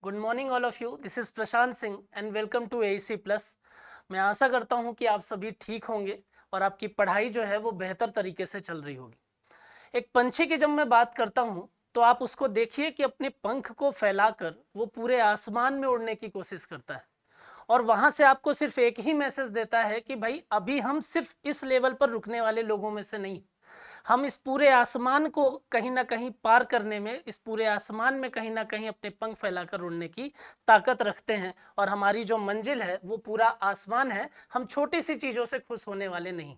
Good morning all of you. This is Prashant Singh and welcome to AEC plus. मैं आशा करता हूं कि आप सभी ठीक होंगे और आपकी पढ़ाई जो है वो बेहतर तरीके से चल रही होगी। एक पंछी की जब मैं बात करता हूं तो आप उसको देखिए कि अपने पंख को फैलाकर वो पूरे आसमान में उड़ने की कोशिश करता है और वहां से आपको सिर्फ एक ही मैसेज देता है कि भाई अभी हम सिर्फ इस लेवल पर रुकने वाले लोगों में से नहीं, हम इस पूरे आसमान को कहीं ना कहीं पार करने में, इस पूरे आसमान में कहीं ना कहीं अपने पंख फैलाकर उड़ने की ताकत रखते हैं और हमारी जो मंजिल है वो पूरा आसमान है। हम छोटी सी चीज़ों से खुश होने वाले नहीं।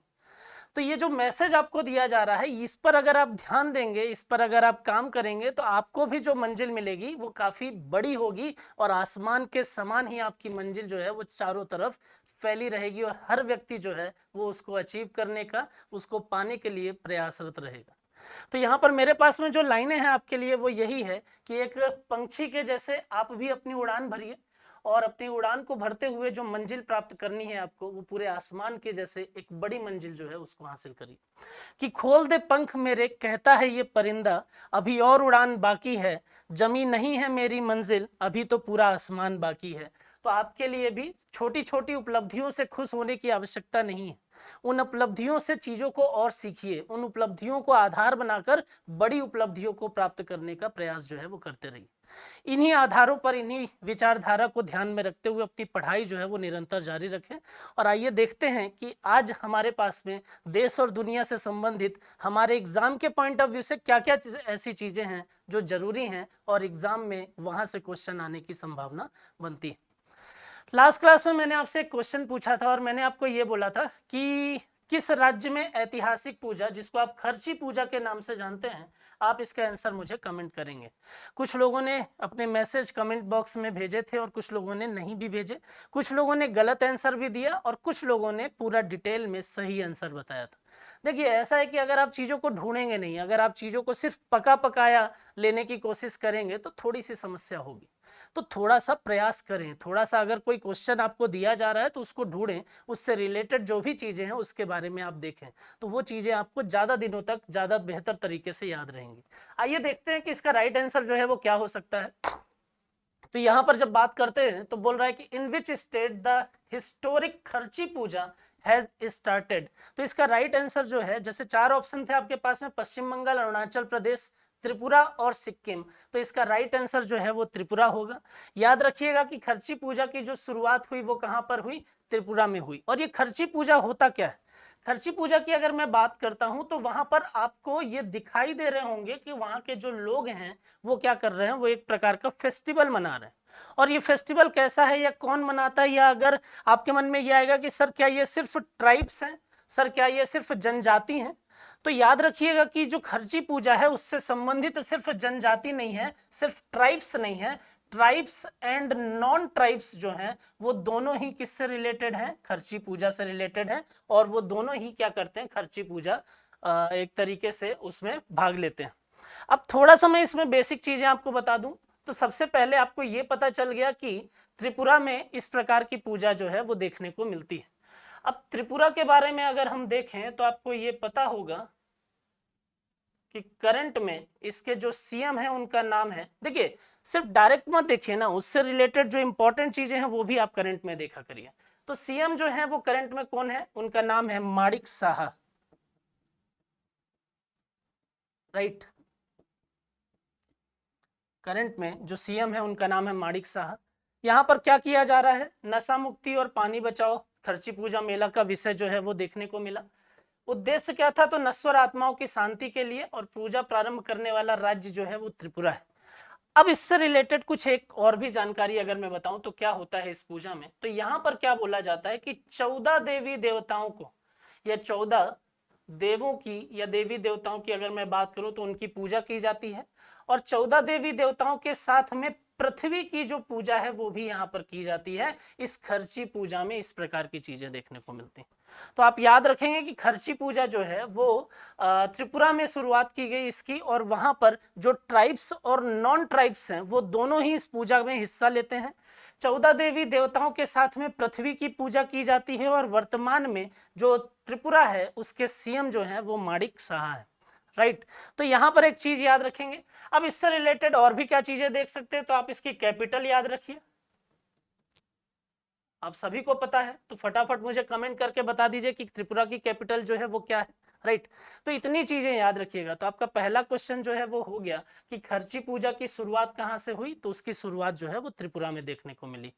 तो ये जो मैसेज आपको दिया जा रहा है, इस पर अगर आप ध्यान देंगे, इस पर अगर आप काम करेंगे तो आपको भी जो मंजिल मिलेगी वो काफ़ी बड़ी होगी और आसमान के समान ही आपकी मंजिल जो है वो चारों तरफ फैली रहेगी और हर व्यक्ति जो है वो उसको अचीव करने का, उसको पाने के लिए प्रयासरत रहेगा। तो यहाँ पर मेरे पास में जो लाइनें हैं आपके लिए वो यही है कि एक पंछी के जैसे आप भी अपनी उड़ान भरिए और अपनी उड़ान को भरते हुए जो मंजिल प्राप्त करनी है आपको, वो पूरे आसमान के जैसे एक बड़ी मंजिल जो है उसको हासिल करिए। कि खोल दे पंख मेरे, कहता है ये परिंदा, अभी और उड़ान बाकी है, जमी नहीं है मेरी मंजिल, अभी तो पूरा आसमान बाकी है। तो आपके लिए भी छोटी छोटी उपलब्धियों से खुश होने की आवश्यकता नहीं है। उन उपलब्धियों से चीजों को और सीखिए, उन उपलब्धियों को आधार बनाकर बड़ी उपलब्धियों को प्राप्त करने का प्रयास जो है वो करते रहिए। इन्हीं आधारों पर, इन्हीं विचारधारा को ध्यान में रखते हुए अपनी पढ़ाई जो है वो निरंतर जारी रखें। और आइए देखते हैं कि आज हमारे पास में देश और दुनिया से संबंधित हमारे एग्जाम के पॉइंट ऑफ व्यू से क्या क्या ऐसी चीजें हैं जो जरूरी हैं और एग्जाम में वहां से क्वेश्चन आने की संभावना बनती है। लास्ट क्लास में मैंने आपसे एक क्वेश्चन पूछा था और मैंने आपको ये बोला था कि किस राज्य में ऐतिहासिक पूजा, जिसको आप खर्ची पूजा के नाम से जानते हैं, आप इसका आंसर मुझे कमेंट करेंगे। कुछ लोगों ने अपने मैसेज कमेंट बॉक्स में भेजे थे और कुछ लोगों ने नहीं भी भेजे। कुछ लोगों ने गलत आंसर भी दिया और कुछ लोगों ने पूरा डिटेल में सही आंसर बताया था। देखिए, ऐसा है कि अगर आप चीज़ों को ढूंढेंगे नहीं, अगर आप चीज़ों को सिर्फ पका पकाया लेने की कोशिश करेंगे तो थोड़ी सी समस्या होगी। तो थोड़ा सा प्रयास करें, थोड़ा सा अगर कोई क्वेश्चन आपको दिया जा रहा है तो उसको ढूंढें, उससे रिलेटेड जो भी चीज़ें हैं उसके बारे में आप देखें, तो वो चीज़ें आपको ज़्यादा दिनों तक ज़्यादा बेहतर तरीके से याद रहेंगी। आइए देखते हैं कि इसका राइट आंसर जो है वो क्या हो सकता है। तो यहाँ पर जब बात करते हैं तो बोल रहा है कि in which state the historic खर्ची पूजा हैज स्टार्टेड। तो इसका राइट आंसर जो है, जैसे चार ऑप्शन थे आपके पास में, पश्चिम बंगाल, अरुणाचल प्रदेश, त्रिपुरा और सिक्किम, तो इसका राइट आंसर जो है वो त्रिपुरा होगा। याद रखिएगा कि खर्ची पूजा की जो शुरुआत हुई वो कहाँ पर हुई? त्रिपुरा में हुई। और ये खर्ची पूजा होता क्या है? खर्ची पूजा की अगर मैं बात करता हूं तो वहां पर आपको ये दिखाई दे रहे होंगे कि वहां के जो लोग हैं वो क्या कर रहे हैं, वो एक प्रकार का फेस्टिवल मना रहे हैं। और ये फेस्टिवल कैसा है या कौन मनाता है, या अगर आपके मन में ये आएगा कि सर क्या ये सिर्फ ट्राइब्स हैं, सर क्या ये सिर्फ जनजाति हैं, तो याद रखिएगा कि जो खर्ची पूजा है उससे संबंधित सिर्फ जनजाति नहीं है, सिर्फ ट्राइब्स नहीं है, ट्राइब्स एंड नॉन ट्राइब्स जो हैं वो दोनों ही किससे रिलेटेड हैं? खर्ची पूजा से रिलेटेड हैं। और वो दोनों ही क्या करते हैं? खर्ची पूजा एक तरीके से उसमें भाग लेते हैं। अब थोड़ा सा मैं इसमें बेसिक चीजें आपको बता दूं। तो सबसे पहले आपको ये पता चल गया कि त्रिपुरा में इस प्रकार की पूजा जो है वो देखने को मिलती है। अब त्रिपुरा के बारे में अगर हम देखें तो आपको ये पता होगा कि करंट में इसके जो सीएम है उनका नाम है, देखिए सिर्फ डायरेक्ट मत देखिए ना, उससे रिलेटेड जो इंपॉर्टेंट चीजें हैं वो भी आप करंट में देखा करिए। तो सीएम जो है वो करंट में कौन है? उनका नाम है माणिक साहा, राइट। करंट में जो सीएम है उनका नाम है माणिक साहा। यहाँ पर क्या किया जा रहा है? नशा मुक्ति और पानी बचाओ खर्ची पूजा मेला का विषय जो है वो देखने को मिला। उद्देश्य क्या था? तो नश्वर आत्माओं की शांति के लिए, और पूजा प्रारंभ करने वाला राज्य जो है वो त्रिपुरा है। अब इससे रिलेटेड कुछ एक और भी जानकारी अगर मैं बताऊं तो क्या होता है इस पूजा में, तो यहाँ पर क्या बोला जाता है कि 14 देवी देवताओं को, या 14 देवों की या देवी देवताओं की अगर मैं बात करूं तो उनकी पूजा की जाती है। और 14 देवी देवताओं के साथ में पृथ्वी की जो पूजा है वो भी यहाँ पर की जाती है। इस खर्ची पूजा में इस प्रकार की चीजें देखने को मिलती हैं। तो आप याद रखेंगे कि खर्ची पूजा जो है वो त्रिपुरा में शुरुआत की गई इसकी, और वहां पर जो ट्राइब्स और नॉन ट्राइब्स हैं वो दोनों ही इस पूजा में हिस्सा लेते हैं। 14 देवी देवताओं के साथ में पृथ्वी की पूजा की जाती है और वर्तमान में जो त्रिपुरा है उसके सीएम जो है वो माणिक साहा है। राइट। तो यहां पर एक चीज याद रखेंगे। अब इससे रिलेटेड और भी क्या चीजें देख सकते हैं, तो आप इसकी कैपिटल याद रखिए, आप सभी को पता है, तो फटाफट मुझे कमेंट करके बता दीजिए कि त्रिपुरा की कैपिटल जो है वो क्या है, राइट। तो इतनी चीजें याद रखिएगा। तो आपका पहला क्वेश्चन जो है वो हो गया कि खर्ची पूजा की शुरुआत कहां से हुई, तो उसकी शुरुआत जो है वो त्रिपुरा में देखने को मिली।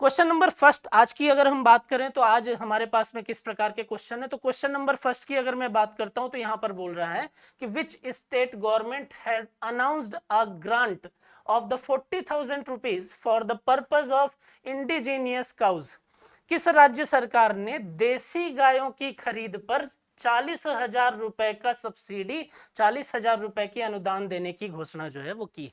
क्वेश्चन नंबर फर्स्ट आज की अगर हम बात करें तो आज हमारे पास में किस प्रकार के क्वेश्चन है, तो क्वेश्चन नंबर फर्स्ट की अगर मैं बात करता हूं तो यहां पर बोल रहा है कि which state government has announced a grant of the 40,000 rupees for the purpose of indigenous cows. किस राज्य सरकार ने देसी गायों की खरीद पर 40,000 रुपए का सब्सिडी, 40,000 रुपए की अनुदान देने की घोषणा जो है वो की।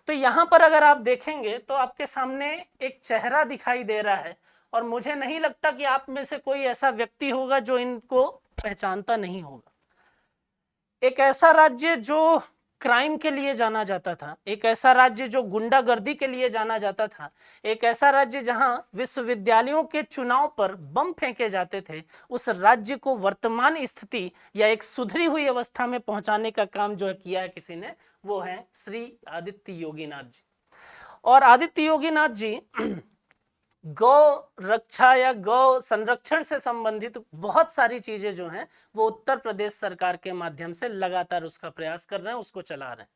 तो यहां पर अगर आप देखेंगे तो आपके सामने एक चेहरा दिखाई दे रहा है, और मुझे नहीं लगता कि आप में से कोई ऐसा व्यक्ति होगा जो इनको पहचानता नहीं होगा। एक ऐसा राज्य जो क्राइम के लिए जाना जाता था, एक ऐसा राज्य जो गुंडागर्दी के लिए जाना जाता था, एक ऐसा राज्य जहां विश्वविद्यालयों के चुनाव पर बम फेंके जाते थे, उस राज्य को वर्तमान स्थिति या एक सुधरी हुई अवस्था में पहुंचाने का काम जो किया है किसी ने, वो है श्री आदित्य योगीनाथ जी। और आदित्य योगीनाथ जी गौ रक्षा या गौ संरक्षण से संबंधित बहुत सारी चीजें जो हैं वो उत्तर प्रदेश सरकार के माध्यम से लगातार उसका प्रयास कर रहे हैं, उसको चला रहे हैं।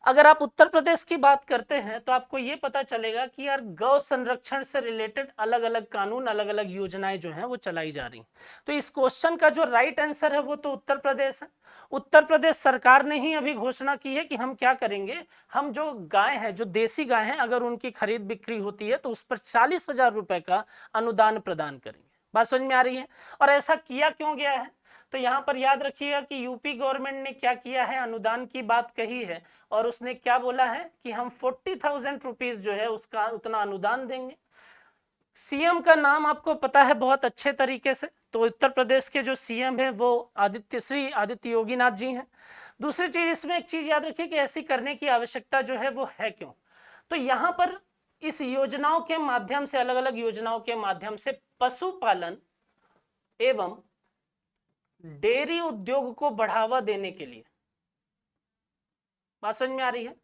अगर आप उत्तर प्रदेश की बात करते हैं तो आपको ये पता चलेगा कि यार गौ संरक्षण से रिलेटेड अलग अलग कानून, अलग अलग योजनाएं जो हैं वो चलाई जा रही हैं। तो इस क्वेश्चन का जो राइट आंसर है वो तो उत्तर प्रदेश है। उत्तर प्रदेश सरकार ने ही अभी घोषणा की है कि हम क्या करेंगे, हम जो गाय है, जो देसी गाय है, अगर उनकी खरीद बिक्री होती है तो उस पर 40,000 रुपए का अनुदान प्रदान करेंगे। बात समझ में आ रही है। और ऐसा किया क्यों गया है, तो यहां पर याद रखिएगा कि यूपी गवर्नमेंट ने क्या किया है, अनुदान की बात कही है, और उसने क्या बोला है कि हम 40,000 रुपीज जो है उसका उतना अनुदान देंगे। सीएम का नाम आपको पता है बहुत अच्छे तरीके से, तो उत्तर प्रदेश के जो सीएम है वो श्री आदित्य योगीनाथ जी हैं। दूसरी चीज, इसमें एक चीज याद रखिए कि ऐसी करने की आवश्यकता जो है वो है क्यों, तो यहां पर इस योजनाओं के माध्यम से, अलग अलग योजनाओं के माध्यम से पशुपालन एवं डेयरी उद्योग को बढ़ावा देने के लिए, बात समझ में आ रही है,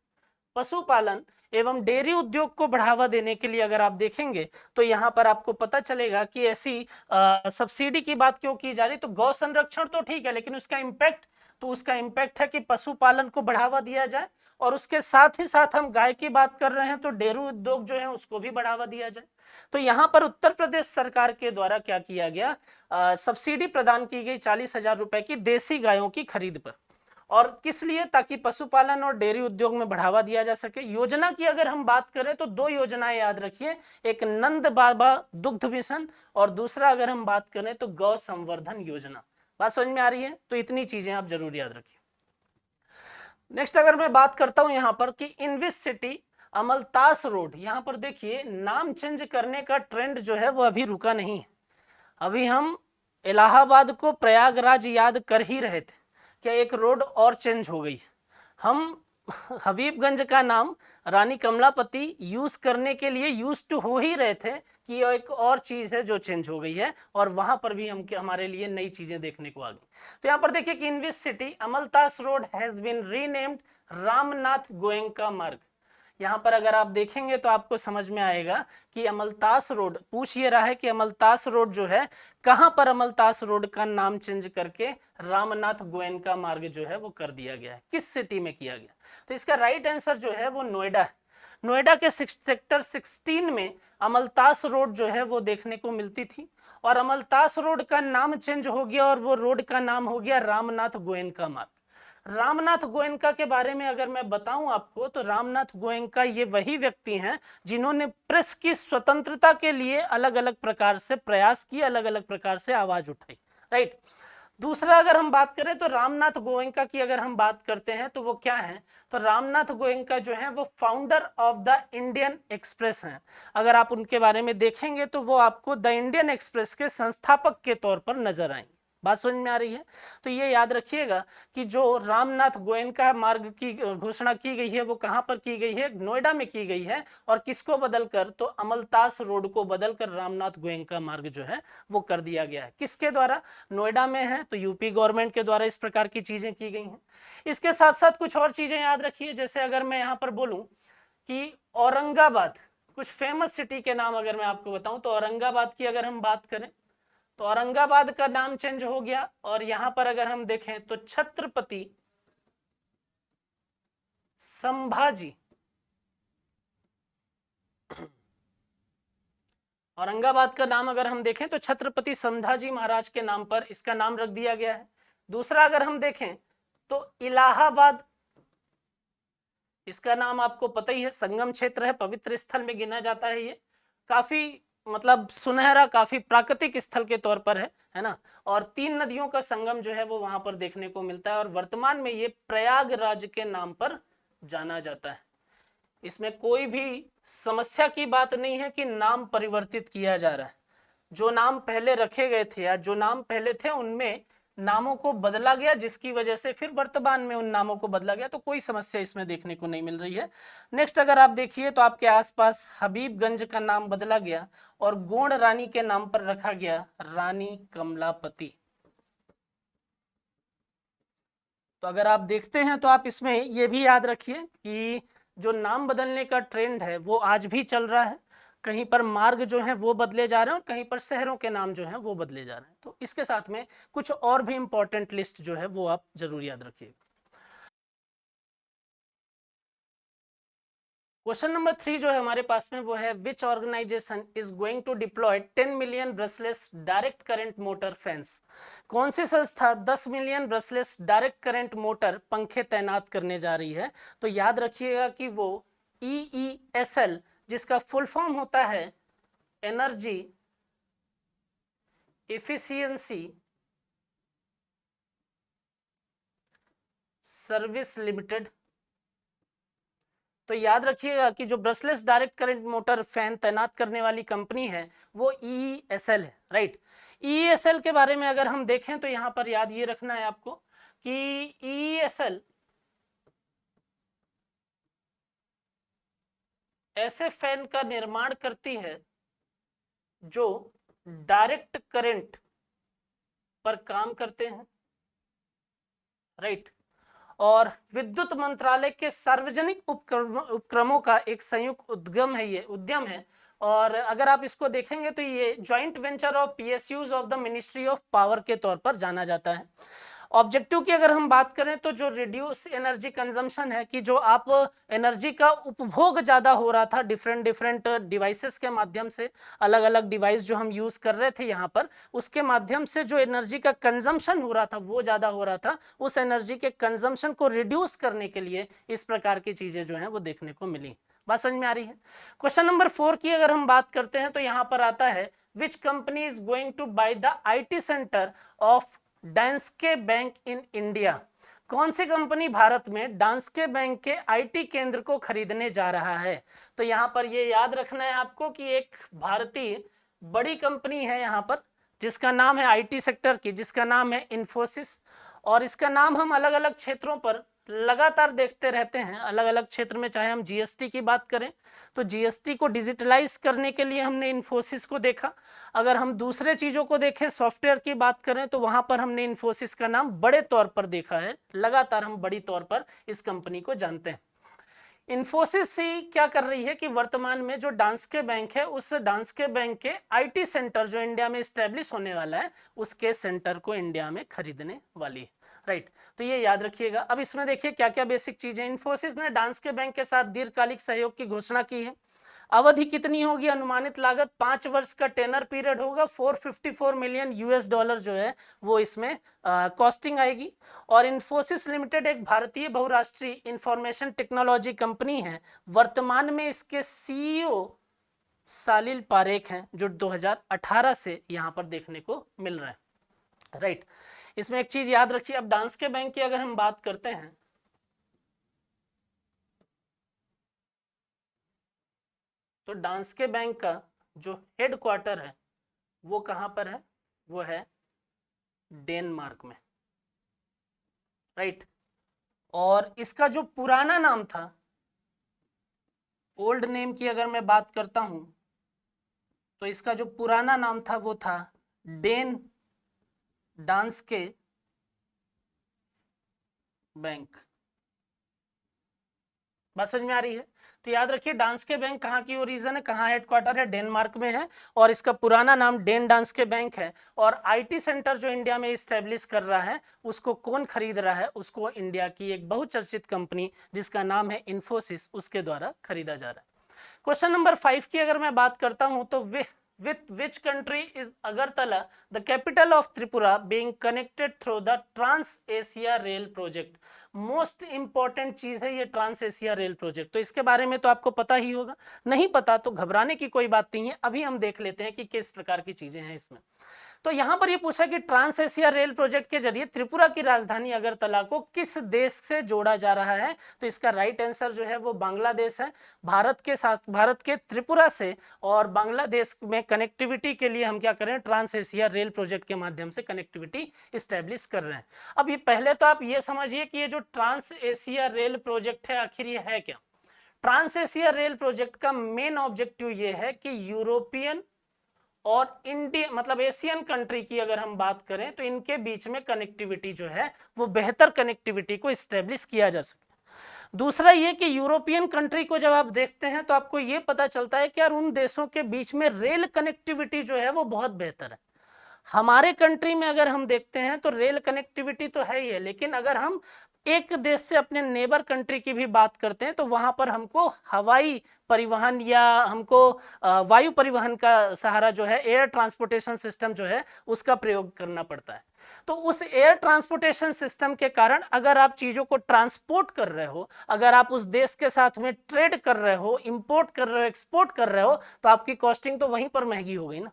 पशुपालन एवं डेयरी उद्योग को बढ़ावा देने के लिए अगर आप देखेंगे तो यहां पर आपको पता चलेगा कि ऐसी सब्सिडी की बात क्यों की जा रही। तो गौ संरक्षण तो ठीक है, लेकिन उसका इम्पैक्ट है कि पशुपालन को बढ़ावा दिया जाए, और उसके साथ ही साथ हम गाय की बात कर रहे हैं तो डेयरी उद्योग जो है उसको भी बढ़ावा दिया जाए। तो यहां पर उत्तर प्रदेश सरकार के द्वारा क्या किया गया, सब्सिडी प्रदान की गई 40,000 रुपए की देसी गायों की खरीद पर। और किस लिए, ताकि पशुपालन और डेयरी उद्योग में बढ़ावा दिया जा सके। योजना की अगर हम बात करें तो दो योजनाएं याद रखिए, एक नंद बाबा दुग्ध मिशन, और दूसरा अगर हम बात करें तो गौ संवर्धन योजना। बात समझ में आ रही है। तो इतनी चीजें आप जरूर याद रखिए। नेक्स्ट अगर मैं बात करता हूं यहां पर कि in which city Amaltas road, यहां पर देखिए नाम चेंज करने का ट्रेंड जो है वो अभी रुका नहीं है। अभी हम इलाहाबाद को प्रयागराज याद कर ही रहे थे, क्या एक रोड और चेंज हो गई। हम हबीबगंज का नाम रानी कमलापति यूज करने के लिए यूज टू हो ही रहे थे कि एक और चीज है जो चेंज हो गई है, और वहां पर भी हमारे लिए नई चीजें देखने को आ गई। तो यहाँ पर देखिए कि in which city Amaltas road has been renamed Ramnath Goenka Marg. यहाँ पर अगर आप देखेंगे तो आपको समझ में आएगा कि अमलतास रोड, पूछ ये रहा है कि अमलतास रोड जो है कहां पर अमलतास रोड का नाम चेंज करके रामनाथ गोयनका मार्ग जो है वो कर दिया गया है, किस सिटी में किया गया। तो इसका राइट आंसर जो है वो नोएडा है। नोएडा के सेक्टर 16 में अमलतास रोड जो है वो देखने को मिलती थी, और अमलतास रोड का नाम चेंज हो गया और वो रोड का नाम हो गया रामनाथ गोयनका मार्ग। रामनाथ गोयनका के बारे में अगर मैं बताऊं आपको तो रामनाथ गोयनका ये वही व्यक्ति हैं जिन्होंने प्रेस की स्वतंत्रता के लिए अलग अलग प्रकार से प्रयास किए, अलग अलग प्रकार से आवाज उठाई, राइट। दूसरा अगर हम बात करें तो रामनाथ गोयनका की अगर हम बात करते हैं तो वो क्या है, तो रामनाथ गोयनका जो है वो founder of the Indian express हैं। अगर आप उनके बारे में देखेंगे तो वो आपको द इंडियन एक्सप्रेस के संस्थापक के तौर पर नजर आएंगे, बात समझ में आ रही है? तो ये याद रखिएगा कि जो रामनाथ गोयनका मार्ग की घोषणा की गई है वो कहां पर की गई है, नोएडा में की गई है। और किसको बदलकर, तो अमलतास रोड को बदलकर रामनाथ गोयनका मार्ग जो है वो कर दिया गया है। किसके द्वारा? नोएडा में है तो यूपी गवर्नमेंट के द्वारा इस प्रकार की चीजें की गई हैं। इसके साथ साथ कुछ और चीजें याद रखिए, जैसे अगर मैं यहां पर बोलूं कि औरंगाबाद, कुछ फेमस सिटी के नाम अगर मैं आपको बताऊं, तो औरंगाबाद की अगर हम बात करें तो औरंगाबाद का नाम चेंज हो गया, और यहां पर अगर हम देखें तो छत्रपति संभाजी, औरंगाबाद का नाम अगर हम देखें तो छत्रपति संभाजी महाराज के नाम पर इसका नाम रख दिया गया है। दूसरा अगर हम देखें तो इलाहाबाद, इसका नाम आपको पता ही है, संगम क्षेत्र है, पवित्र स्थल में गिना जाता है। ये काफी मतलब सुनहरा, काफी प्राकृतिक स्थल के तौर पर है ना। और 3 नदियों का संगम जो है वो वहां पर देखने को मिलता है, और वर्तमान में ये प्रयागराज के नाम पर जाना जाता है। इसमें कोई भी समस्या की बात नहीं है कि नाम परिवर्तित किया जा रहा है। जो नाम पहले रखे गए थे या जो नाम पहले थे उनमें नामों को बदला गया, जिसकी वजह से फिर वर्तमान में उन नामों को बदला गया, तो कोई समस्या इसमें देखने को नहीं मिल रही है। नेक्स्ट अगर आप देखिए तो आपके आसपास हबीबगंज का नाम बदला गया और गोंड रानी के नाम पर रखा गया रानी कमलापति। तो अगर आप देखते हैं तो आप इसमें ये भी याद रखिए कि जो नाम बदलने का ट्रेंड है वो आज भी चल रहा है। कहीं पर मार्ग जो है वो बदले जा रहे हैं और कहीं पर शहरों के नाम जो है वो बदले जा रहे हैं। तो इसके साथ में कुछ और भी इंपॉर्टेंट लिस्ट जो है वो आप जरूर याद रखिए। क्वेश्चन नंबर 3 जो है हमारे पास में वो है, which organisation is going to deploy 10 million brushless direct current motor fans. कौन सी संस्था 10 million brushless direct current motor पंखे तैनात करने जा रही है? तो याद रखिएगा कि वो EESL, जिसका फुल फॉर्म होता है एनर्जी एफिशिएंसी सर्विस लिमिटेड। तो याद रखिएगा कि जो brushless direct current motor fan तैनात करने वाली कंपनी है वो EESL है, राइट। EESL के बारे में अगर हम देखें तो यहां पर याद ये रखना है आपको कि EESL ऐसे फैन का निर्माण करती है जो डायरेक्ट करंट पर काम करते हैं, राइट। और विद्युत मंत्रालय के सार्वजनिक उपक्रमों का एक संयुक्त उद्यम है। और अगर आप इसको देखेंगे तो ये joint venture of PSUs of the ministry of power के तौर पर जाना जाता है। ऑब्जेक्टिव की अगर हम बात करें तो जो रिड्यूस एनर्जी कंजम्पशन है, कि जो आप एनर्जी का उपभोग ज्यादा हो रहा था डिफरेंट डिफरेंट डिवाइसेस के माध्यम से, अलग अलग डिवाइस जो हम यूज कर रहे थे यहाँ पर, उसके माध्यम से जो एनर्जी का कंजम्पशन हो रहा था वो ज्यादा हो रहा था। उस एनर्जी के कंजम्पशन को रिड्यूस करने के लिए इस प्रकार की चीजें जो है वो देखने को मिली। बात समझ में आ रही है? क्वेश्चन नंबर 4 की अगर हम बात करते हैं तो यहाँ पर आता है, which company is going to buy the IT centre of Danske bank in India. कौन सी कंपनी भारत में डांस्के बैंक के IT केंद्र को खरीदने जा रहा है? तो यहां पर ये याद रखना है आपको कि एक भारतीय बड़ी कंपनी है यहाँ पर, जिसका नाम है IT सेक्टर की, जिसका नाम है इन्फोसिस। और इसका नाम हम अलग अलग क्षेत्रों पर लगातार देखते रहते हैं। अलग अलग क्षेत्र में चाहे हम GST की बात करें तो GST को डिजिटलाइज करने के लिए हमने इन्फोसिस को देखा। अगर हम दूसरे चीजों को देखें, सॉफ्टवेयर की बात करें, तो वहां पर हमने इन्फोसिस का नाम बड़े तौर पर देखा है। लगातार हम बड़ी तौर पर इस कंपनी को जानते हैं। इन्फोसिस ही क्या कर रही है कि वर्तमान में जो डांस्के बैंक है, उस डांस्के बैंक के IT सेंटर जो इंडिया में स्टैब्लिश होने वाला है, उसके सेंटर को इंडिया में खरीदने वाली है, राइट। तो ये याद रखिएगा। अब इसमें देखिए क्या क्या बेसिक चीजें। इन्फोसिस ने डांस्के बैंक के साथ दीर्घकालिक सहयोग की घोषणा की है। अवधि कितनी होगी? अनुमानित लागत 5 वर्ष का टेनर पीरियड होगा। 454 मिलियन US डॉलर जो है वो इसमें कॉस्टिंग आएगी। और इन्फोसिस लिमिटेड एक भारतीय बहुराष्ट्रीय इंफॉर्मेशन टेक्नोलॉजी कंपनी है। वर्तमान में इसके CEO सालिल पारेख हैं, जो 2018 से यहाँ पर देखने को मिल रहे हैं, राइट। इसमें एक चीज याद रखिए, अब डांस्के बैंक की अगर हम बात करते हैं तो डांस्के बैंक का जो हेडक्वार्टर है वो कहां पर है? वो है डेनमार्क में, राइट। और इसका जो पुराना नाम था, ओल्ड नेम की अगर मैं बात करता हूं, तो इसका जो पुराना नाम था वो था डेन डांस्के बैंक। बात समझ में आ रही है? तो याद रखिए डांस्के बैंक कहाँ की ओरिजिन है, कहाँ हेडक्वार्टर है, डेनमार्क में है, और इसका पुराना नाम डेन डांस्के बैंक है। और आईटी सेंटर जो इंडिया में इस्टेब्लिश कर रहा है, उसको कौन खरीद रहा है? उसको इंडिया की एक बहुचर्चित कंपनी जिसका नाम है इन्फोसिस, उसके द्वारा खरीदा जा रहा है। क्वेश्चन नंबर 5 की अगर मैं बात करता हूं, तो with which country is Agartala, the capital of Tripura, being connected through the Trans-Asia Rail Project? Most important चीज है ये ट्रांस एशिया रेल प्रोजेक्ट। तो इसके बारे में तो आपको पता ही होगा, नहीं पता तो घबराने की कोई बात नहीं है, अभी हम देख लेते हैं कि किस प्रकार की चीजें हैं इसमें। तो यहां पर ये पूछा कि ट्रांस एशिया रेल प्रोजेक्ट के जरिए त्रिपुरा की राजधानी अगरतला को किस देश से जोड़ा जा रहा है? तो इसका राइट आंसर जो है वो बांग्लादेश है। भारत के साथ, भारत के त्रिपुरा से और बांग्लादेश में कनेक्टिविटी के लिए हम क्या करें? ट्रांस एशिया रेल प्रोजेक्ट के माध्यम से कनेक्टिविटी स्टैब्लिश कर रहे हैं। अब ये पहले तो आप ये समझिए कि ये जो ट्रांस एशिया रेल प्रोजेक्ट है आखिर ये है क्या? ट्रांस एशिया रेल प्रोजेक्ट का मेन ऑब्जेक्टिव ये है कि यूरोपियन और इंडिया मतलब एशियन कंट्री की अगर हम बात करें तो इनके बीच में कनेक्टिविटी जो है वो बेहतर कनेक्टिविटी को स्टैब्लिश किया जा सके। दूसरा ये कि यूरोपियन कंट्री को जब आप देखते हैं तो आपको ये पता चलता है कि यार उन देशों के बीच में रेल कनेक्टिविटी जो है वो बहुत बेहतर है। हमारे कंट्री में अगर हम देखते हैं तो रेल कनेक्टिविटी तो है ही है, लेकिन अगर हम एक देश से अपने नेबर कंट्री की भी बात करते हैं तो वहां पर हमको हवाई परिवहन या हमको वायु परिवहन का सहारा जो है, एयर ट्रांसपोर्टेशन सिस्टम जो है उसका प्रयोग करना पड़ता है। तो उस एयर ट्रांसपोर्टेशन सिस्टम के कारण अगर आप चीजों को ट्रांसपोर्ट कर रहे हो, अगर आप उस देश के साथ में ट्रेड कर रहे हो, इंपोर्ट कर रहे हो, एक्सपोर्ट कर रहे हो, तो आपकी कॉस्टिंग तो वहीं पर महंगी हो गई ना।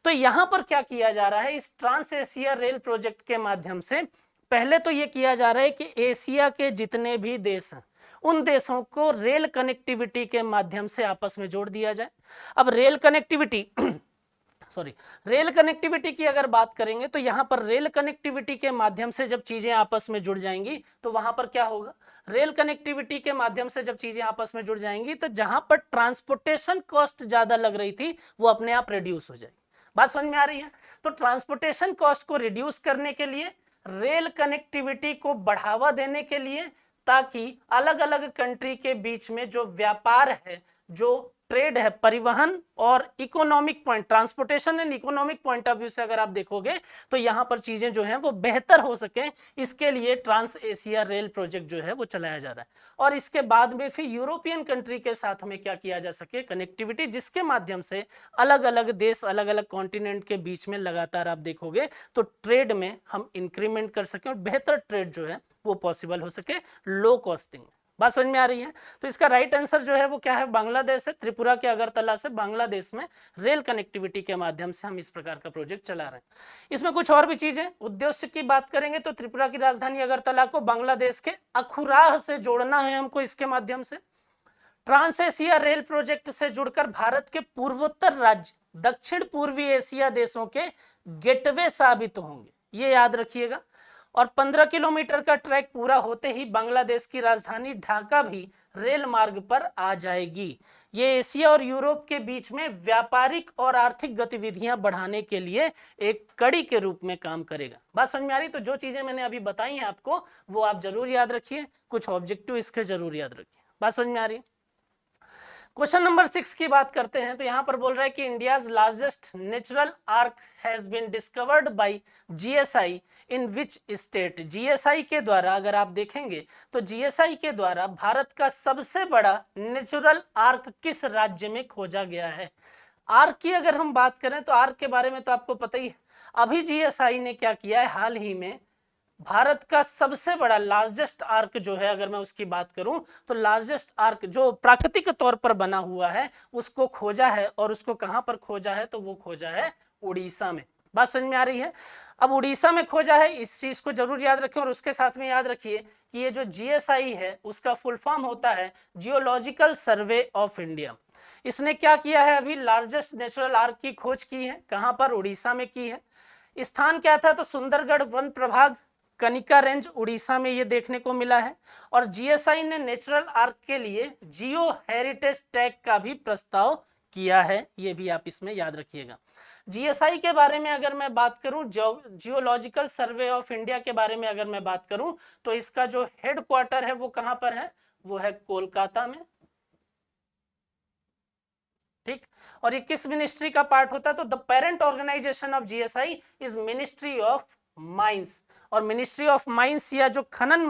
तो यहां पर क्या किया जा रहा है? इस ट्रांस एशिया रेल प्रोजेक्ट के माध्यम से पहले तो ये किया जा रहा है कि एशिया के जितने भी देश हैं उन देशों को रेल कनेक्टिविटी के माध्यम से आपस में जोड़ दिया जाए। अब रेल कनेक्टिविटी रेल कनेक्टिविटी की अगर बात करेंगे तो यहां पर रेल कनेक्टिविटी के माध्यम से जब चीजें आपस में जुड़ जाएंगी तो वहां पर क्या होगा? रेल कनेक्टिविटी के माध्यम से जब चीजें आपस में जुड़ जाएंगी तो जहां पर ट्रांसपोर्टेशन कॉस्ट ज्यादा लग रही थी वो अपने आप रिड्यूस हो जाएगी। बात समझ में आ रही है? तो ट्रांसपोर्टेशन कॉस्ट को रिड्यूस करने के लिए, रेल कनेक्टिविटी को बढ़ावा देने के लिए, ताकि अलग अलग कंट्री के बीच में जो व्यापार है, जो ट्रेड है, परिवहन और economic point, transportation and economic point of view से अगर आप देखोगे तो यहां पर चीजें जो हैं वो बेहतर हो सके, इसके लिए ट्रांस एशिया रेल प्रोजेक्ट जो है वो चलाया जा रहा है। और इसके बाद में फिर यूरोपियन कंट्री के साथ में क्या किया जा सके? कनेक्टिविटी, जिसके माध्यम से अलग अलग देश, अलग अलग कॉन्टिनेंट के बीच में लगातार आप देखोगे तो ट्रेड में हम इंक्रीमेंट कर सके और बेहतर ट्रेड जो है वो पॉसिबल हो सके लो कॉस्टिंग। बात समझ में आ रही है? तो इसका राइट आंसर जो है वो क्या है? बांग्लादेश है। त्रिपुरा के अगरतला से बांग्लादेश में रेल कनेक्टिविटी के माध्यम से हम इस प्रकार का प्रोजेक्ट चला रहे हैं। इसमें कुछ और भी चीजें, उद्देश्य की बात करेंगे तो त्रिपुरा की राजधानी अगरतला को बांग्लादेश के अखुराह से जोड़ना है हमको इसके माध्यम से। ट्रांस एशिया रेल प्रोजेक्ट से जुड़कर भारत के पूर्वोत्तर राज्य दक्षिण पूर्वी एशिया देशों के गेटवे साबित होंगे, ये याद रखिएगा। और 15 किलोमीटर का ट्रैक पूरा होते ही बांग्लादेश की राजधानी ढाका भी रेल मार्ग पर आ जाएगी। ये एशिया और यूरोप के बीच में व्यापारिक और आर्थिक गतिविधियां बढ़ाने के लिए एक कड़ी के रूप में काम करेगा। बात समझ में आ रही? तो जो चीजें मैंने अभी बताई हैं आपको वो आप जरूर याद रखिए, कुछ ऑब्जेक्टिव इसके जरूर याद रखिए। बात समझ में आ रही? क्वेश्चन नंबर 6 की बात करते हैं तो यहां पर बोल रहा है कि India's largest natural arch has been discovered by GSI in which state? GSI के द्वारा अगर आप देखेंगे तो जीएसआई के द्वारा भारत का सबसे बड़ा नेचुरल आर्क किस राज्य में खोजा गया है? आर्क की अगर हम बात करें तो आर्क के बारे में तो आपको पता ही है। अभी जीएसआई ने क्या किया है, हाल ही में भारत का सबसे बड़ा लार्जेस्ट आर्क जो है, अगर मैं उसकी बात करूं तो लार्जेस्ट आर्क जो प्राकृतिक तौर पर बना हुआ है उसको खोजा है। और उसको कहां पर खोजा है? तो वो खोजा है उड़ीसा में। बात समझ में आ रही है? अब उड़ीसा में खोजा है, इस चीज को जरूर याद रखें। और उसके साथ में याद रखिए कि ये जो जीएसआई है उसका फुल फॉर्म होता है जियोलॉजिकल सर्वे ऑफ इंडिया। इसने क्या किया है? अभी लार्जेस्ट नेचुरल आर्क की खोज की है। कहां पर? उड़ीसा में की है। स्थान क्या था, तो सुंदरगढ़ वन प्रभाग, कनिका रेंज उड़ीसा में ये देखने को मिला है। और जीएसआई ने नेचुरल आर्क के लिए जियो हेरिटेज टैग का भी प्रस्ताव किया है, ये भी आप इसमें याद रखिएगा। जीएसआई के बारे में अगर मैं बात करूं, जियोलॉजिकल सर्वे ऑफ इंडिया के बारे में अगर मैं बात करूं, तो इसका जो हेडक्वार्टर है वो कहां पर है, वो है कोलकाता में। ठीक, और ये किस मिनिस्ट्री का पार्ट होता है, तो the parent organisation of GSI is ministry of mines. और मिनिस्ट्री ऑफ माइंस या जो खान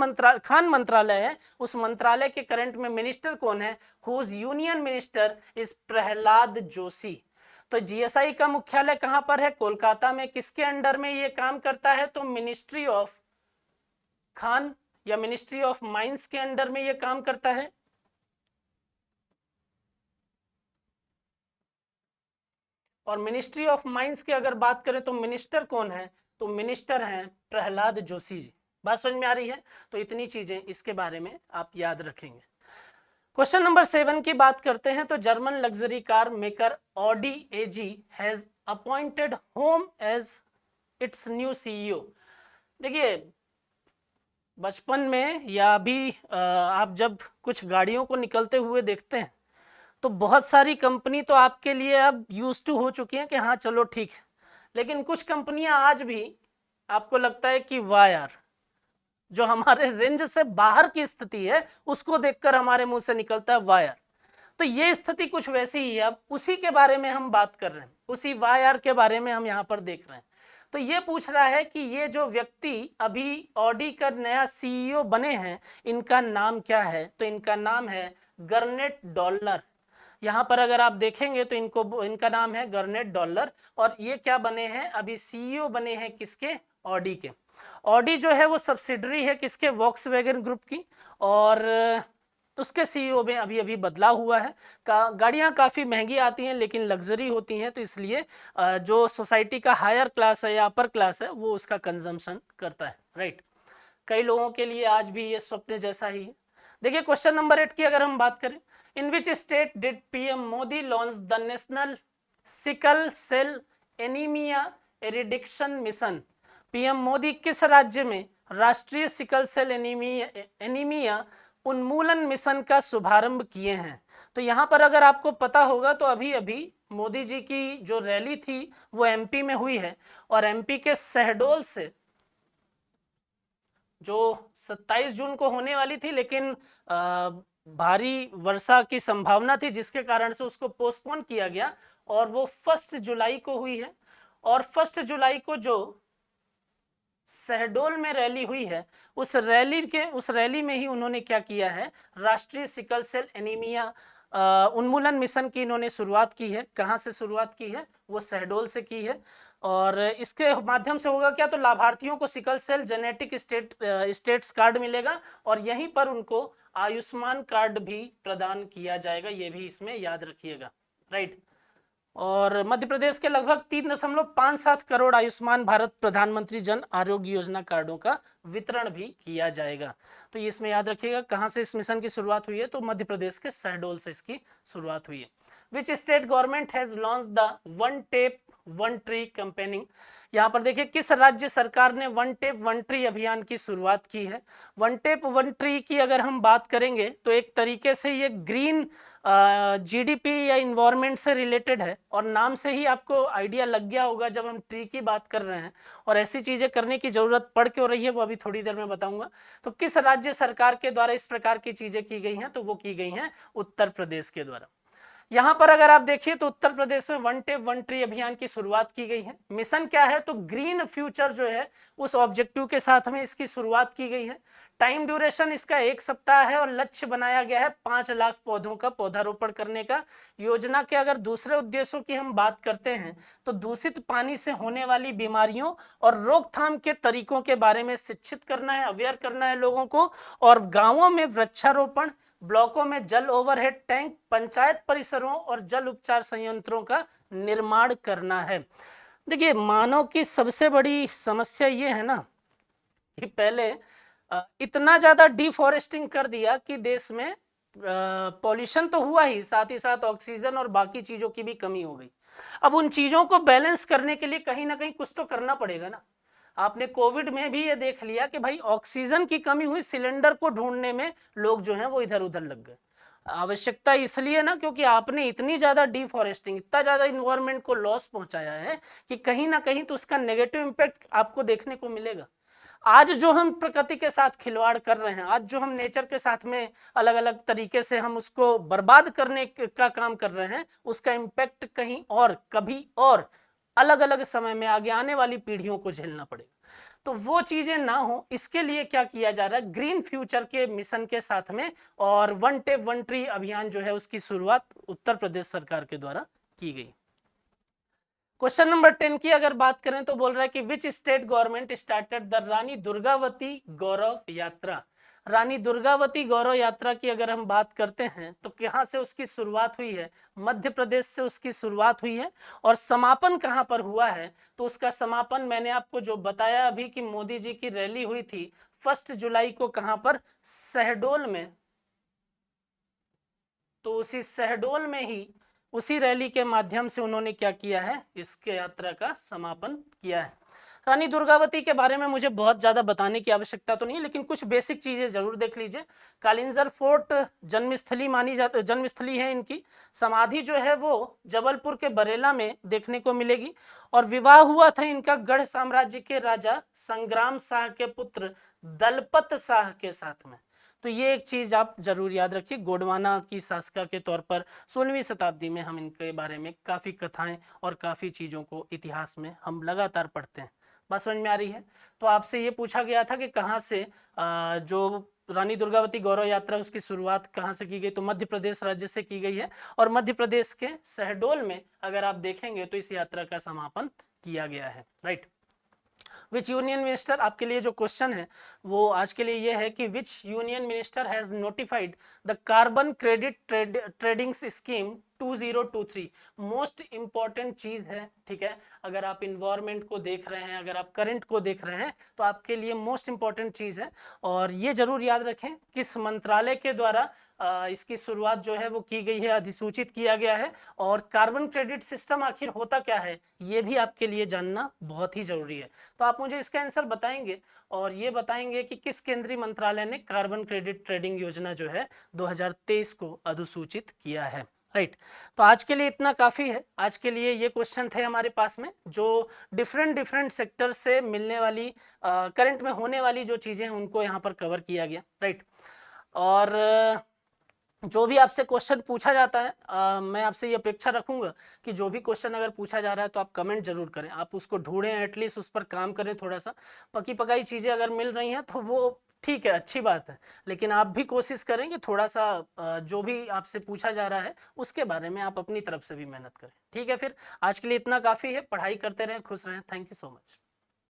मंत्रालय है, उस मंत्रालय के करंट में मिनिस्टर कौन है, whose union minister is Prahlad Joshi. तो जीएसआई का मुख्यालय कहां पर है, कोलकाता में। किसके अंडर में ये काम करता है, तो मिनिस्ट्री ऑफ खान या मिनिस्ट्री ऑफ माइंस के अंडर में ये काम करता है। और मिनिस्ट्री ऑफ माइंस की अगर बात करें तो मिनिस्टर कौन है, तो मिनिस्टर हैं प्रहलाद जोशी जी। बात समझ में आ रही है, तो इतनी चीजें इसके बारे में आप याद रखेंगे। क्वेश्चन नंबर 7 की बात करते हैं, तो German luxury car maker Audi AG has appointed होम एज इट्स न्यू सीईओ। देखिए, बचपन में या अभी आप जब कुछ गाड़ियों को निकलते हुए देखते हैं, तो बहुत सारी कंपनी तो आपके लिए अब यूज टू हो चुकी हैं कि हाँ चलो ठीक है, लेकिन कुछ कंपनियां आज भी आपको लगता है कि वाह यार, जो हमारे रेंज से बाहर की स्थिति है उसको देखकर हमारे मुंह से निकलता है वाह यार। तो ये स्थिति कुछ वैसी ही है, अब उसी के बारे में हम बात कर रहे हैं, उसी वाह यार के बारे में हम यहाँ पर देख रहे हैं। तो ये पूछ रहा है कि ये जो व्यक्ति अभी ऑडी का नया सीईओ बने हैं, इनका नाम क्या है, तो इनका नाम है गर्नेट डॉलर। यहाँ पर अगर आप देखेंगे तो इनका नाम है गर्नेट डॉलर, और ये क्या बने हैं, अभी सीईओ बने हैं किसके, ऑडी के। ऑडी जो है वो सब्सिडरी है किसके, वॉक्सवैगन ग्रुप की, और उसके सीईओ में अभी अभी बदलाव हुआ है। गाड़ियां काफ़ी महंगी आती हैं लेकिन लग्जरी होती हैं, तो इसलिए जो सोसाइटी का हायर क्लास है या अपर क्लास है वो उसका कंजम्पशन करता है, राइट। कई लोगों के लिए आज भी ये स्वप्न जैसा ही है। देखिए क्वेश्चन नंबर 8 की अगर हम बात करें, in which state did PM Modi launch the national sickle cell anaemia eradication mission. PM Modi किस राज्य में राष्ट्रीय सिकल सेल एनीमिया उन्मूलन मिशन का शुभारंभ किए हैं। तो यहाँ पर अगर आपको पता होगा तो अभी अभी मोदी जी की जो रैली थी वो एमपी में हुई है, और एमपी के शहडोल से जो 27 जून को होने वाली थी, लेकिन भारी वर्षा की संभावना थी जिसके कारण से उसको पोस्टपोन किया गया, और वो 1 जुलाई को हुई है। और 1 जुलाई को जो शहडोल में रैली हुई है, उस रैली में ही उन्होंने क्या किया है, राष्ट्रीय सिकल सेल एनीमिया उन्मूलन मिशन की इन्होंने शुरुआत की है। कहाँ से शुरुआत की है, वो शहडोल से की है। और इसके माध्यम से होगा क्या, तो लाभार्थियों को sickle cell genetic status card मिलेगा, और यहीं पर उनको आयुष्मान कार्ड भी प्रदान किया जाएगा, ये भी इसमें याद रखिएगा, राइट। और मध्य प्रदेश के लगभग 3.57 करोड़ आयुष्मान भारत प्रधानमंत्री जन आरोग्य योजना कार्डों का वितरण भी किया जाएगा। तो ये इसमें याद रखिएगा कहाँ से इस मिशन की शुरुआत हुई है, तो मध्य प्रदेश के शहडोल से इसकी शुरुआत हुई है। विच state government has launch the one tape one tree campaigning. यहाँ पर देखिए किस राज्य सरकार ने वन टेप वन ट्री अभियान की शुरुआत की है। वन टेप वन ट्री की अगर हम बात करेंगे तो एक तरीके से ये ग्रीन जीडीपी या इन्वायरमेंट से रिलेटेड है, और नाम से ही आपको आइडिया लग गया होगा जब हम ट्री की बात कर रहे हैं। और ऐसी चीजें करने की जरूरत पड़ क्यों रही है वो अभी थोड़ी देर में बताऊंगा। तो किस राज्य सरकार के द्वारा इस प्रकार की चीजें की गई हैं, तो वो की गई हैं उत्तर प्रदेश के द्वारा। यहाँ पर अगर आप देखिए तो उत्तर प्रदेश में वन टेप वन ट्री अभियान की शुरुआत की गई है। मिशन क्या है, तो ग्रीन फ्यूचर जो है उस ऑब्जेक्टिव के साथ में इसकी शुरुआत की गई है। टाइम ड्यूरेशन इसका 1 सप्ताह है, और लक्ष्य बनाया गया है 5 लाख पौधों का पौधारोपण करने का। योजना के अगर दूसरे उद्देश्यों की हम बात करते हैं तो दूषित पानी से होने वाली बीमारियों और रोकथाम के तरीकों के बारे में शिक्षित करना है, अवेयर करना है लोगों को, और गांवों में वृक्षारोपण, ब्लॉकों में जल ओवरहेड टैंक, पंचायत परिसरों और जल उपचार संयंत्रों का निर्माण करना है। देखिए मानव की सबसे बड़ी समस्या ये है ना कि पहले इतना ज्यादा डिफॉरेस्टिंग कर दिया कि देश में पॉल्यूशन तो हुआ ही, साथ ही साथ ऑक्सीजन और बाकी चीजों की भी कमी हो गई। अब उन चीजों को बैलेंस करने के लिए कहीं ना कहीं कुछ तो करना पड़ेगा ना। आपने कोविड में भी ये देख लिया कि भाई ऑक्सीजन की कमी हुई, सिलेंडर को ढूंढने में लोग जो हैं वो इधर उधर लग गए। आवश्यकता इसलिए ना क्योंकि आपने इतनी ज्यादा डिफॉरेस्टिंग, इतना ज्यादा इन्वायरमेंट को लॉस पहुंचाया है कि कहीं ना कहीं तो उसका नेगेटिव इम्पैक्ट आपको देखने को मिलेगा। आज जो हम प्रकृति के साथ खिलवाड़ कर रहे हैं, आज जो हम नेचर के साथ में अलग अलग तरीके से हम उसको बर्बाद करने का काम कर रहे हैं, उसका इम्पैक्ट कहीं और कभी और अलग अलग समय में आगे आने वाली पीढ़ियों को झेलना पड़ेगा। तो वो चीजें ना हो, इसके लिए क्या किया जा रहा है, ग्रीन फ्यूचर के मिशन के साथ में और वन टेप वन ट्री अभियान जो है उसकी शुरुआत उत्तर प्रदेश सरकार के द्वारा की गई। क्वेश्चन नंबर 10 की अगर बात करें तो बोल रहा है कि which state government started the Rani Durgavati Gaurav Yatra. Rani Durgavati Gaurav यात्रा की अगर हम बात करते हैं तो कहां से उसकी शुरुआत हुई है, मध्य प्रदेश से उसकी शुरुआत हुई है। और समापन कहां पर हुआ है, तो उसका समापन मैंने आपको जो बताया अभी कि मोदी जी की रैली हुई थी 1 जुलाई को, कहां पर, शहडोल में। तो उसी शहडोल में ही उसी रैली के माध्यम से उन्होंने क्या किया है, इसके यात्रा का समापन किया है। रानी दुर्गावती के बारे में मुझे बहुत ज्यादा बताने की आवश्यकता तो नहीं, लेकिन कुछ बेसिक चीजें जरूर देख लीजिए। कालिंजर फोर्ट जन्मस्थली मानी जाती, जन्मस्थली है इनकी। समाधि जो है वो जबलपुर के बरेला में देखने को मिलेगी। और विवाह हुआ था इनका गढ़ साम्राज्य के राजा संग्राम शाह के पुत्र दलपत शाह के साथ में। तो ये एक चीज आप जरूर याद रखिए। गोंडवाना की शासिका के तौर पर 16वीं शताब्दी में हम इनके बारे में काफी कथाएं और काफी चीजों को इतिहास में हम लगातार पढ़ते हैं। बात समझ में आ रही है। तो आपसे ये पूछा गया था कि कहाँ से जो रानी दुर्गावती गौरव यात्रा उसकी शुरुआत कहाँ से की गई, तो मध्य प्रदेश राज्य से की गई है। और मध्य प्रदेश के शहडोल में अगर आप देखेंगे तो इस यात्रा का समापन किया गया है। राइट। विच यूनियन मिनिस्टर, आपके लिए जो क्वेश्चन है वो आज के लिए ये है कि विच union minister has notified the carbon credit trading scheme 2023। Most important चीज है, ठीक है। अगर आप इन्वायरमेंट को देख रहे हैं, अगर आप करंट को देख रहे हैं, तो आपके लिए मोस्ट इंपॉर्टेंट चीज है। और ये जरूर याद रखें किस मंत्रालय के द्वारा इसकी शुरुआत जो है वो की गई है, अधिसूचित किया गया है। और कार्बन क्रेडिट सिस्टम आखिर होता क्या है, ये भी आपके लिए जानना बहुत ही जरूरी है। तो आप मुझे इसका आंसर बताएंगे और ये बताएंगे कि किस केंद्रीय मंत्रालय ने कार्बन क्रेडिट ट्रेडिंग योजना जो है 2023 को अधिसूचित किया है। राइट। तो आज के लिए इतना काफी है। आज के लिए ये क्वेश्चन थे हमारे पास में जो डिफरेंट सेक्टर से मिलने वाली करंट में होने वाली जो चीजें हैं उनको यहाँ पर कवर किया गया। राइट। और जो भी आपसे क्वेश्चन पूछा जाता है मैं आपसे ये अपेक्षा रखूंगा कि जो भी क्वेश्चन अगर पूछा जा रहा है तो आप कमेंट जरूर करें, आप उसको ढूंढें, एटलीस्ट उस पर काम करें। थोड़ा सा पकी पकाई चीजें अगर मिल रही हैं तो वो ठीक है, अच्छी बात है, लेकिन आप भी कोशिश करें कि थोड़ा सा जो भी आपसे पूछा जा रहा है उसके बारे में आप अपनी तरफ से भी मेहनत करें। ठीक है, फिर आज के लिए इतना काफी है। पढ़ाई करते रहें, खुश रहें। Thank you so much.